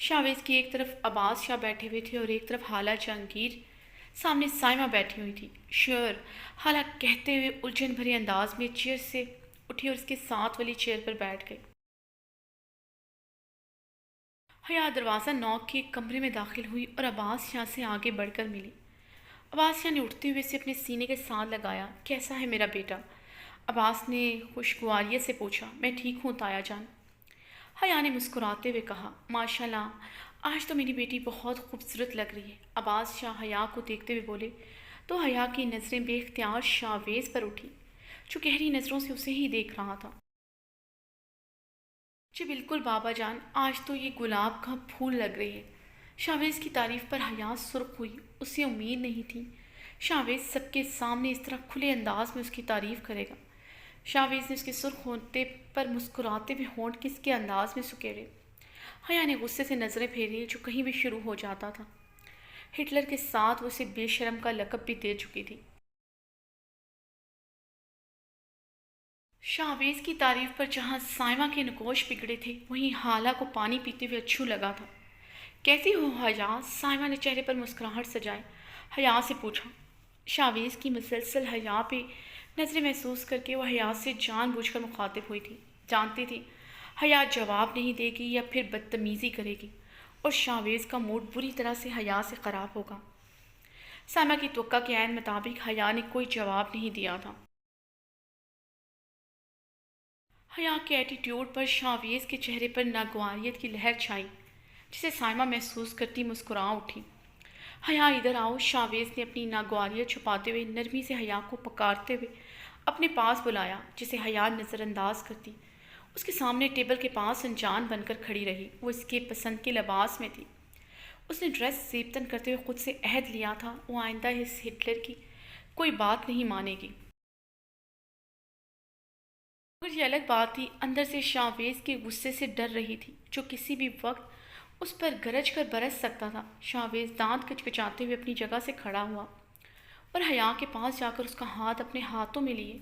شاویز کی ایک طرف عباس شاہ بیٹھے ہوئے تھے اور ایک طرف حالہ جہانگیر، سامنے سائمہ بیٹھی ہوئی تھی۔ شور حالہ کہتے ہوئے الجھن بھرے انداز میں چیئر سے اٹھی اور اس کے ساتھ والی چیئر پر بیٹھ گئی۔ حیا دروازہ نوک کے ایک کمرے میں داخل ہوئی اور عباس شاہ سے آگے بڑھ کر ملی۔ عباس شاہ نے اٹھتے ہوئے اسے اپنے سینے کے ساتھ لگایا۔ کیسا ہے میرا بیٹا؟ عباس نے خوشگواریت سے پوچھا۔ میں ٹھیک ہوں تایا جان، حیا نے مسکراتے ہوئے کہا۔ ماشاءاللہ، آج تو میری بیٹی بہت خوبصورت لگ رہی ہے، عباس شاہ حیا کو دیکھتے ہوئے بولے تو حیا کی نظریں بے اختیار شاویز پر اٹھی، جو گہری نظروں سے اسے ہی دیکھ رہا تھا۔ جی بالکل بابا جان، آج تو یہ گلاب کا پھول لگ رہی ہے۔ شاویز کی تعریف پر حیا سرخ ہوئی، اسے امید نہیں تھی شاویز سب کے سامنے اس طرح کھلے انداز میں اس کی تعریف کرے گا۔ شاویز نے اس کے سرخ ہوتے پر مسکراتے ہوئے ہونٹ کس کے انداز میں سکیڑے۔ حیا نے غصے سے نظریں پھیری، جو کہیں بھی شروع ہو جاتا تھا۔ ہٹلر کے ساتھ وہ اسے بے شرم کا لقب بھی دے چکی تھی۔ شاویز کی تعریف پر جہاں سائمہ کے نگوش بگڑے تھے وہیں حالہ کو پانی پیتے ہوئے اچھو لگا تھا۔ کیسی ہو حیا؟ سائمہ نے چہرے پر مسکراہٹ سجائے حیا سے پوچھا۔ شاویز کی مسلسل حیا پہ نظریں محسوس کر کے وہ حیا سے جان بوجھ کر مخاطب ہوئی تھی۔ جانتی تھی حیا جواب نہیں دے گی یا پھر بدتمیزی کرے گی اور شاویز کا موڈ بری طرح سے حیا سے خراب ہوگا۔ سائمہ کی توقع کے عین مطابق حیا نے کوئی جواب نہیں دیا تھا۔ حیا کے ایٹیٹیوڈ پر شاویز کے چہرے پر ناگواریت کی لہر چھائی جسے سائمہ محسوس کرتی مسکرا اٹھی۔ حیا ادھر آؤ، شاویز نے اپنی ناگواریت چھپاتے ہوئے نرمی سے حیا کو پکارتے ہوئے اپنے پاس بلایا جسے حیا نظر انداز کرتی اس کے سامنے ٹیبل کے پاس انجان بن کر کھڑی رہی۔ وہ اس کے پسند کے لباس میں تھی۔ اس نے ڈریس زیبتن کرتے ہوئے خود سے عہد لیا تھا وہ آئندہ اس ہٹلر کی کوئی بات نہیں مانے گی۔ مگر یہ الگ بات تھی، اندر سے شاویز کے غصے سے ڈر رہی تھی جو کسی بھی وقت اس پر گرج کر برس سکتا تھا۔ شاویز دانت کچکچاتے ہوئے اپنی جگہ سے کھڑا ہوا اور حیا کے پاس جا کر اس کا ہاتھ اپنے ہاتھوں میں لیے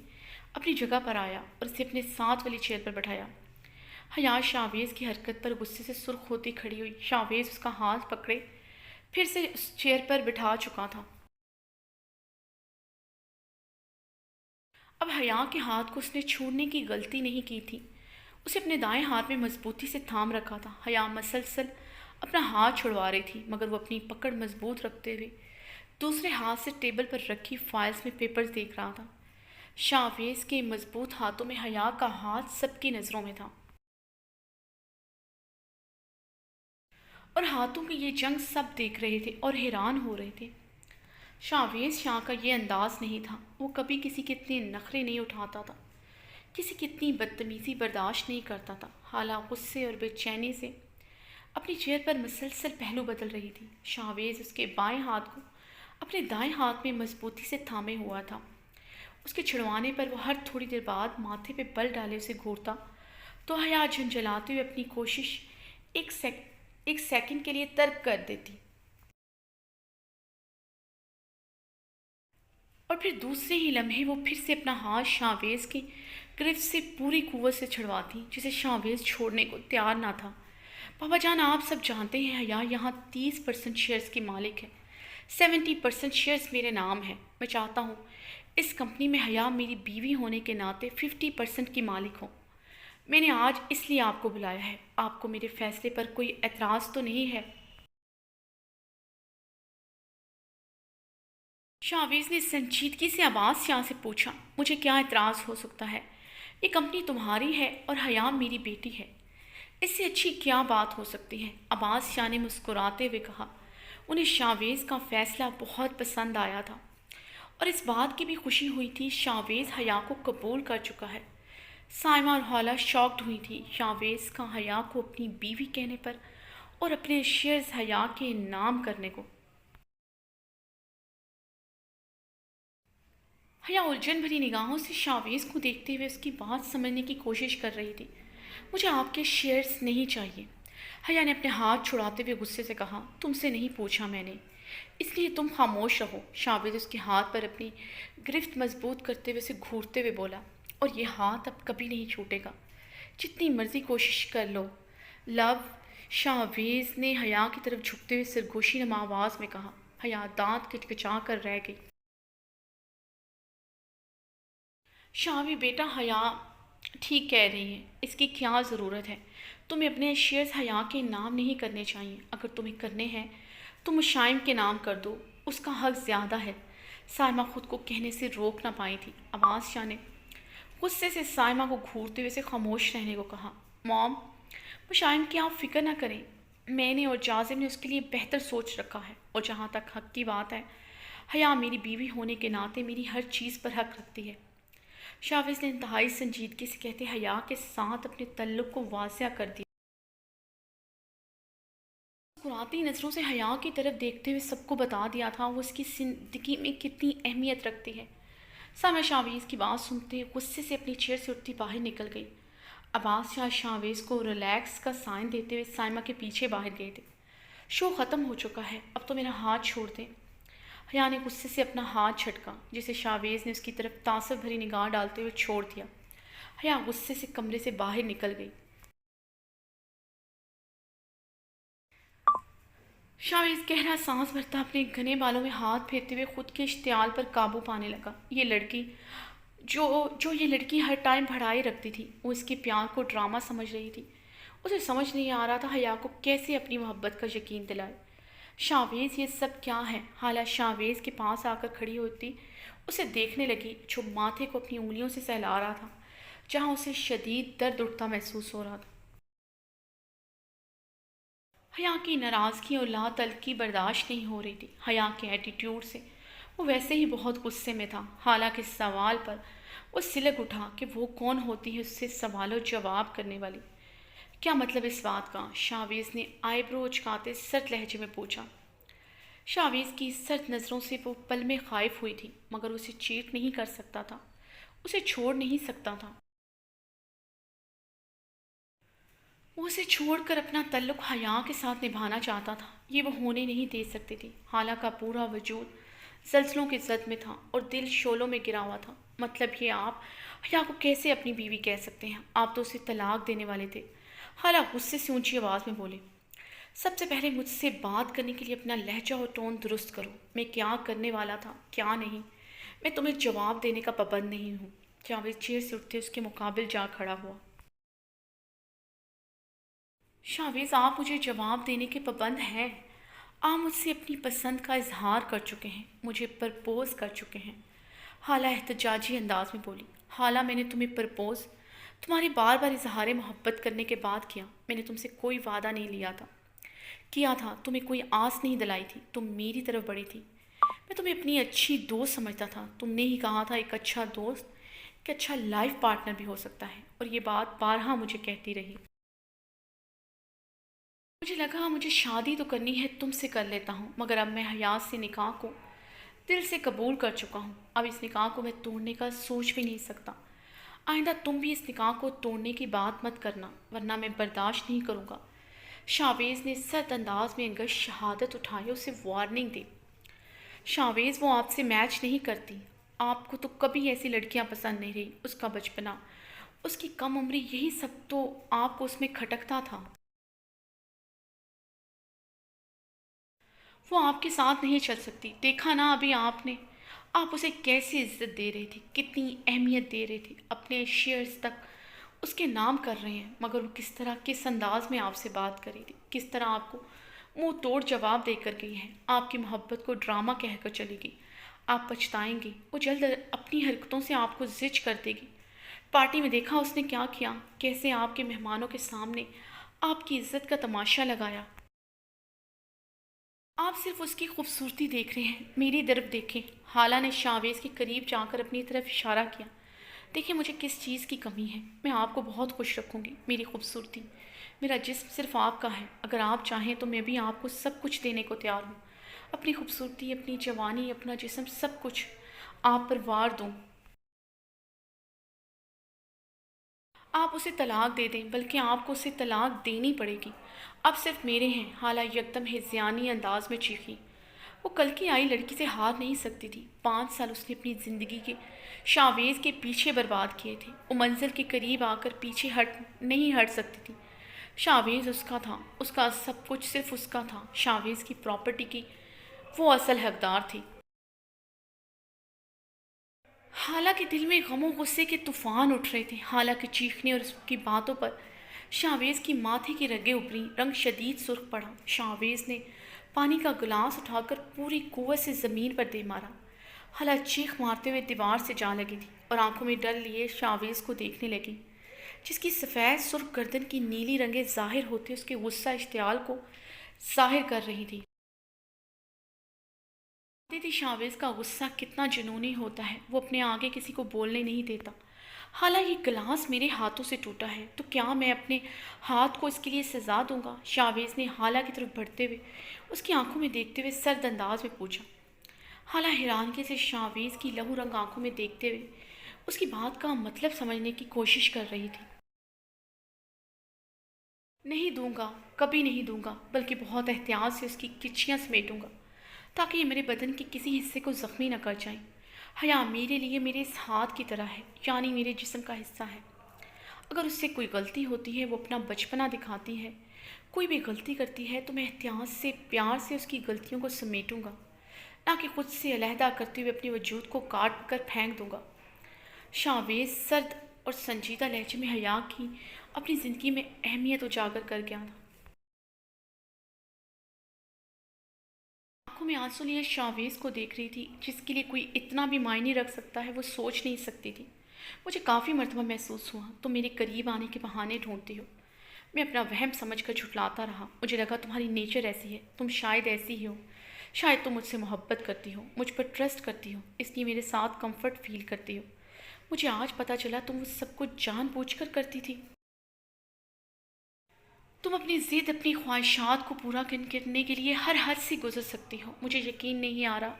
اپنی جگہ پر آیا اور اسے اپنے ساتھ والی چیئر پر بٹھایا۔ حیا شاویز کی حرکت پر غصے سے سرخ ہوتی کھڑی ہوئی۔ شاویز اس کا ہاتھ پکڑے پھر سے اس چیئر پر بٹھا چکا تھا۔ اب حیا کے ہاتھ کو اس نے چھوڑنے کی غلطی نہیں کی تھی۔ اسے اپنے دائیں ہاتھ میں مضبوطی سے تھام رکھا تھا۔ حیا مسلسل اپنا ہاتھ چھڑوا رہی تھی مگر وہ اپنی پکڑ مضبوط رکھتے ہوئے دوسرے ہاتھ سے ٹیبل پر رکھی فائلز میں پیپرز دیکھ رہا تھا۔ شاویز کے مضبوط ہاتھوں میں حیا کا ہاتھ سب کی نظروں میں تھا اور ہاتھوں کی یہ جنگ سب دیکھ رہے تھے اور حیران ہو رہے تھے۔ شاویز شاہ کا یہ انداز نہیں تھا، وہ کبھی کسی کے اتنے نخرے نہیں اٹھاتا تھا، کسی کی اتنی بدتمیزی برداشت نہیں کرتا تھا۔ حالہ غصے اور بے چینی سے اپنی چیئر پر مسلسل پہلو بدل رہی تھی۔ شاویز اس کے بائیں ہاتھ کو اپنے دائیں ہاتھ میں مضبوطی سے تھامے ہوا تھا۔ اس کے چھڑوانے پر وہ ہر تھوڑی دیر بعد ماتھے پہ بل ڈالے اسے گھورتا تو حیا جھنجھلاتے ہوئے اپنی کوشش ایک سیکنڈ کے لیے ترک کر دیتی اور پھر دوسرے ہی لمحے وہ پھر سے اپنا ہاتھ شاویز کی گرفت سے پوری قوت سے چھڑواتی جسے شاویز چھوڑنے کو تیار نہ تھا۔ بابا جان، آپ سب جانتے ہیں حیا یہاں 30% شیئرز کی مالک ہے، 70% شیئرز میرے نام ہیں۔ میں چاہتا ہوں اس کمپنی میں حیا میری بیوی ہونے کے ناطے 50% کی مالک ہو۔ میں نے آج اس لیے آپ کو بلایا ہے۔ آپ کو میرے فیصلے پر کوئی اعتراض تو نہیں ہے؟ شاویز نے سنجیدگی سے عباس شاہ سے پوچھا۔ مجھے کیا اعتراض ہو سکتا ہے؟ یہ کمپنی تمہاری ہے اور حیا میری بیٹی ہے، اس سے اچھی کیا بات ہو سکتی ہے؟ عباس شاہ نے مسکراتے ہوئے کہا۔ انہیں شاویز کا فیصلہ بہت پسند آیا تھا اور اس بات کی بھی خوشی ہوئی تھی شاویز حیا کو قبول کر چکا ہے۔ سائمہ اور حالہ شاکڈ ہوئی تھی شاویز کا حیا کو اپنی بیوی کہنے پر اور اپنے شیئرز حیا کے نام کرنے کو۔ حیا الجھن بھری نگاہوں سے شاویز کو دیکھتے ہوئے اس کی بات سمجھنے کی کوشش کر رہی تھی۔ مجھے آپ کے شیئرز نہیں چاہیے، حیا نے اپنے ہاتھ چھڑاتے ہوئے غصے سے کہا۔ تم سے نہیں پوچھا میں نے، اس لیے تم خاموش رہو۔ شاویز اس کے ہاتھ پر اپنی گرفت مضبوط کرتے ہوئے اسے گھورتے ہوئے بولا، اور یہ ہاتھ اب کبھی نہیں چھوٹے گا، جتنی مرضی کوشش کر لو۔ لو، شاویز نے حیا کی طرف جھکتے ہوئے سرگوشی نما آواز میں کہا۔ حیا دانت کچکچا کر رہ گئی۔ شاوی بیٹا، حیا ٹھیک کہہ رہی ہے، اس کی کیا ضرورت ہے؟ تمہیں اپنے شیئرز حیا کے نام نہیں کرنے چاہیے۔ اگر تمہیں کرنے ہیں تو مشائم کے نام کر دو، اس کا حق زیادہ ہے۔ سائمہ خود کو کہنے سے روک نہ پائی تھی۔ عباس شاہ نے غصے سے سائمہ کو گھورتے ہوئے سے خاموش رہنے کو کہا۔ موم، مشائم کی آپ فکر نہ کریں، میں نے اور جازم نے اس کے لیے بہتر سوچ رکھا ہے، اور جہاں تک حق کی بات ہے، حیا میری بیوی ہونے کے ناطے میری ہر چیز پر حق رکھتی ہے۔ شاویز نے انتہائی سنجیدگی سے کہتے حیا کے ساتھ اپنے تعلق کو واضح کر دیا۔ مسکراتی نظروں سے حیا کی طرف دیکھتے ہوئے سب کو بتا دیا تھا وہ اس کی زندگی میں کتنی اہمیت رکھتی ہے۔ سائمہ شاویز کی بات سنتے غصے سے اپنی چیئر سے اٹھتی باہر نکل گئی۔ عباس شاہ شاویز کو ریلیکس کا سائن دیتے ہوئے سائمہ کے پیچھے باہر گئے تھے۔ شو ختم ہو چکا ہے، اب تو میرا ہاتھ چھوڑ دیں۔ حیا نے غصے سے اپنا ہاتھ جھٹکا جسے شاویز نے اس کی طرف تعصب بھری نگاہ ڈالتے ہوئے چھوڑ دیا۔ حیا غصے سے کمرے سے باہر نکل گئی۔ شاویز گہرا سانس بھرتا اپنے گھنے بالوں میں ہاتھ پھیرتے ہوئے خود کے اشتعال پر قابو پانے لگا۔ یہ لڑکی جو یہ لڑکی ہر ٹائم بڑھائے رکھتی تھی، وہ اس کے پیار کو ڈرامہ سمجھ رہی تھی۔ اسے سمجھ نہیں آ رہا تھا حیا کو کیسے اپنی محبت کا یقین دلائے۔ شاویز یہ سب کیا ہے؟ حالہ شاویز کے پاس آ کر کھڑی ہوتی اسے دیکھنے لگی، جو ماتھے کو اپنی انگلیوں سے سہلا رہا تھا، جہاں اسے شدید درد اٹھتا محسوس ہو رہا تھا۔ حیا کی ناراضگی اور لا تعلقی برداشت نہیں ہو رہی تھی۔ حیا کے ایٹیٹیوڈ سے وہ ویسے ہی بہت غصے میں تھا۔ حالانکہ اس سوال پر وہ سلگ اٹھا کہ وہ کون ہوتی ہے اس سے سوال و جواب کرنے والی۔ کیا مطلب اس بات کا؟ شاویز نے آئی برو اچکاتے سرد لہجے میں پوچھا۔ شاویز کی سرد نظروں سے وہ پل میں خائف ہوئی تھی، مگر اسے چیٹ نہیں کر سکتا تھا، اسے چھوڑ نہیں سکتا تھا۔ وہ اسے چھوڑ کر اپنا تعلق حیا کے ساتھ نبھانا چاہتا تھا، یہ وہ ہونے نہیں دے سکتی تھی۔ حالہ کا پورا وجود زلزلوں کے زد میں تھا اور دل شعلوں میں گرا ہوا تھا۔ مطلب یہ آپ حیا کو کیسے اپنی بیوی کہہ سکتے ہیں؟ آپ تو اسے طلاق دینے والے تھے۔ حالہ غصے سے اونچی آواز میں بولے، سب سے پہلے مجھ سے بات کرنے کے لیے اپنا لہجہ اور ٹون درست کرو۔ میں کیا کرنے والا تھا، کیا نہیں، میں تمہیں جواب دینے کا پابند نہیں ہوں۔ جاوید چیئر سے اٹھتے اس کے مقابل جا کھڑا ہوا۔ شاویز، آپ مجھے جواب دینے کے پابند ہیں۔ آپ مجھ سے اپنی پسند کا اظہار کر چکے ہیں، مجھے پرپوز کر چکے ہیں۔ حالہ احتجاجی انداز میں بولی، حالہ میں نے تمہیں پرپوز تمہارے بار بار اظہار محبت کرنے کے بعد کیا۔ میں نے تم سے کوئی وعدہ نہیں کیا تھا، تمہیں کوئی آس نہیں دلائی تھی، تم میری طرف بڑھی تھی۔ میں تمہیں اپنی اچھی دوست سمجھتا تھا، تم نے ہی کہا تھا ایک اچھا دوست ایک اچھا لائف پارٹنر بھی ہو سکتا ہے، اور یہ بات بارہا مجھے کہتی رہی۔ مجھے لگا مجھے شادی تو کرنی ہے، تم سے کر لیتا ہوں، مگر اب میں حیا سے نکاح کو دل سے قبول کر چکا ہوں۔ اب اس نکاح کو میں توڑنے کا سوچ بھی نہیں سکتا۔ آئندہ تم بھی اس نکاح کو توڑنے کی بات مت کرنا، ورنہ میں برداشت نہیں کروں گا۔ شاویز نے سرد انداز میں انگشت شہادت اٹھائی، اسے وارننگ دی۔ شاویز، وہ آپ سے میچ نہیں کرتی۔ آپ کو تو کبھی ایسی لڑکیاں پسند نہیں رہی۔ اس کا بچپنا، اس کی کم عمری، یہی سب تو آپ کو اس میں کھٹکتا تھا۔ وہ آپ کے ساتھ نہیں چل سکتی، دیکھا نا ابھی آپ نے۔ آپ اسے کیسی عزت دے رہی تھی، کتنی اہمیت دے رہی تھی، اپنے شیئرز تک اس کے نام کر رہے ہیں، مگر وہ کس انداز میں آپ سے بات کر رہی تھی، کس طرح آپ کو منہ توڑ جواب دے کر گئی ہے۔ آپ کی محبت کو ڈرامہ کہہ کر چلی گئی۔ آپ پچھتائیں گی، وہ جلد اپنی حرکتوں سے آپ کو زج کر دے گی۔ پارٹی میں دیکھا اس نے کیا کیا، کیسے آپ کے مہمانوں کے سامنے آپ کی عزت کا تماشا لگایا۔ آپ صرف اس کی خوبصورتی دیکھ رہے ہیں، میری طرف دیکھیں۔ حالہ نے شاویز کے قریب جا کر اپنی طرف اشارہ کیا۔ دیکھیں مجھے کس چیز کی کمی ہے، میں آپ کو بہت خوش رکھوں گی۔ میری خوبصورتی، میرا جسم صرف آپ کا ہے، اگر آپ چاہیں تو میں بھی آپ کو سب کچھ دینے کو تیار ہوں۔ اپنی خوبصورتی، اپنی جوانی، اپنا جسم، سب کچھ آپ پر وار دوں۔ آپ اسے طلاق دے دیں، بلکہ آپ کو اسے طلاق دینی پڑے گی۔ اب صرف میرے ہیں۔ حالہ یکدم ہذیانی انداز میں چیخی۔ وہ کل کی آئی لڑکی سے ہار نہیں سکتی تھی۔ 5 سال اس نے اپنی زندگی کے شاویز کے پیچھے برباد کیے تھے۔ وہ منزل کے قریب آ کر پیچھے نہیں ہٹ سکتی تھی۔ شاویز اس کا تھا، اس کا سب کچھ صرف اس کا تھا۔ شاویز کی پراپرٹی کی وہ اصل حقدار تھی۔ حالانکہ دل میں غم و غصے کے طوفان اٹھ رہے تھے۔ حالانکہ چیخنے اور اس کی باتوں پر شاویز کی ماتھے کی رگیں ابھری، رنگ شدید سرخ پڑا۔ شاویز نے پانی کا گلاس اٹھا کر پوری قوت سے زمین پر دے مارا۔ حالہ چیخ مارتے ہوئے دیوار سے جا لگی تھی اور آنکھوں میں ڈر لیے شاویز کو دیکھنے لگی، جس کی سفید سرخ گردن کی نیلی رنگیں ظاہر ہوتے اس کے غصہ اشتعال کو ظاہر کر رہی تھی۔ تھی شاویز کا غصہ کتنا جنونی ہوتا ہے، وہ اپنے آگے کسی کو بولنے نہیں دیتا۔ حالہ یہ گلاس میرے ہاتھوں سے ٹوٹا ہے تو کیا میں اپنے ہاتھ کو اس کے لیے سزا دوں گا؟ شاویز نے حالہ کی طرف بڑھتے ہوئے اس کی آنکھوں میں دیکھتے ہوئے سرد انداز میں پوچھا۔ حالہ حیرانگی سے شاویز کی لہو رنگ آنکھوں میں دیکھتے ہوئے اس کی بات کا مطلب سمجھنے کی کوشش کر رہی تھی۔ نہیں دوں گا، کبھی نہیں دوں گا، بلکہ بہت احتیاط سے اس کی کچیاں سمیٹوں گا تاکہ یہ میرے بدن کے کسی حصے کو زخمی نہ کر جائیں۔ حیا میرے لیے میرے اس ہاتھ کی طرح ہے، یعنی میرے جسم کا حصہ ہے۔ اگر اس سے کوئی غلطی ہوتی ہے وہ اپنا بچپنا دکھاتی ہے، کوئی بھی غلطی کرتی ہے تو میں احتیاط سے پیار سے اس کی غلطیوں کو سمیٹوں گا، نہ کہ خود سے علیحدہ کرتے ہوئے اپنے وجود کو کاٹ کر پھینک دوں گا۔ شاویز سرد اور سنجیدہ لہجے میں حیا کی اپنی زندگی میں اہمیت اجاگر کر گیا تھا۔ آنکھوں میں آنسو لیے شاویز کو دیکھ رہی تھی، جس کے لیے کوئی اتنا بھی معنی رکھ سکتا ہے وہ سوچ نہیں سکتی تھی۔ مجھے کافی مرتبہ محسوس ہوا تم میرے قریب آنے کے بہانے ڈھونڈتی ہو۔ میں اپنا وہم سمجھ کر جھٹلاتا رہا۔ مجھے لگا تمہاری نیچر ایسی ہے، تم شاید ایسی ہی ہو، شاید تم مجھ سے محبت کرتی ہو، مجھ پر ٹرسٹ کرتی ہو، اس لیے میرے ساتھ کمفرٹ فیل کرتی ہو۔ مجھے آج پتہ چلا تم وہ سب کچھ جان بوجھ کر کرتی تھی۔ تم اپنی ضد، اپنی خواہشات کو پورا کرنے کے لیے ہر حد سے گزر سکتی ہو۔ مجھے یقین نہیں آ رہا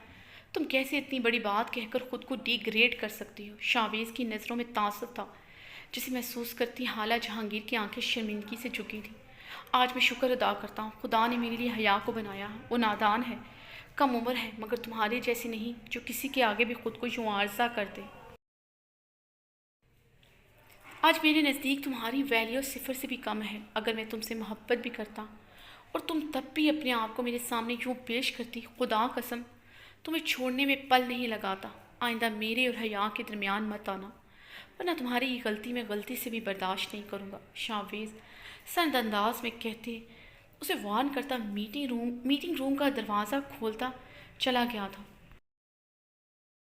تم کیسے اتنی بڑی بات کہہ کر خود کو ڈی گریڈ کر سکتی ہو۔ شاویز کی نظروں میں تعصب تھا، جسے محسوس کرتی حالہ جہانگیر کی آنکھیں شرمندگی سے جھکی تھیں۔ آج میں شکر ادا کرتا ہوں، خدا نے میرے لیے حیا کو بنایا ہے۔ وہ نادان ہے، کم عمر ہے، مگر تمہارے جیسی نہیں جو کسی کے آگے بھی خود کو یوں عارضہ کر دے۔ آج میرے نزدیک تمہاری ویلیو صفر سے بھی کم ہے۔ اگر میں تم سے محبت بھی کرتا اور تم تب بھی اپنے آپ کو میرے سامنے یوں پیش کرتی، خدا قسم تمہیں چھوڑنے میں پل نہیں لگاتا۔ آئندہ میرے اور حیا کے درمیان مت آنا، ورنہ تمہاری یہ غلطی میں غلطی سے بھی برداشت نہیں کروں گا۔ شاویز سرد انداز میں کہتے اسے وارن کرتا میٹنگ روم کا دروازہ کھولتا چلا گیا تھا۔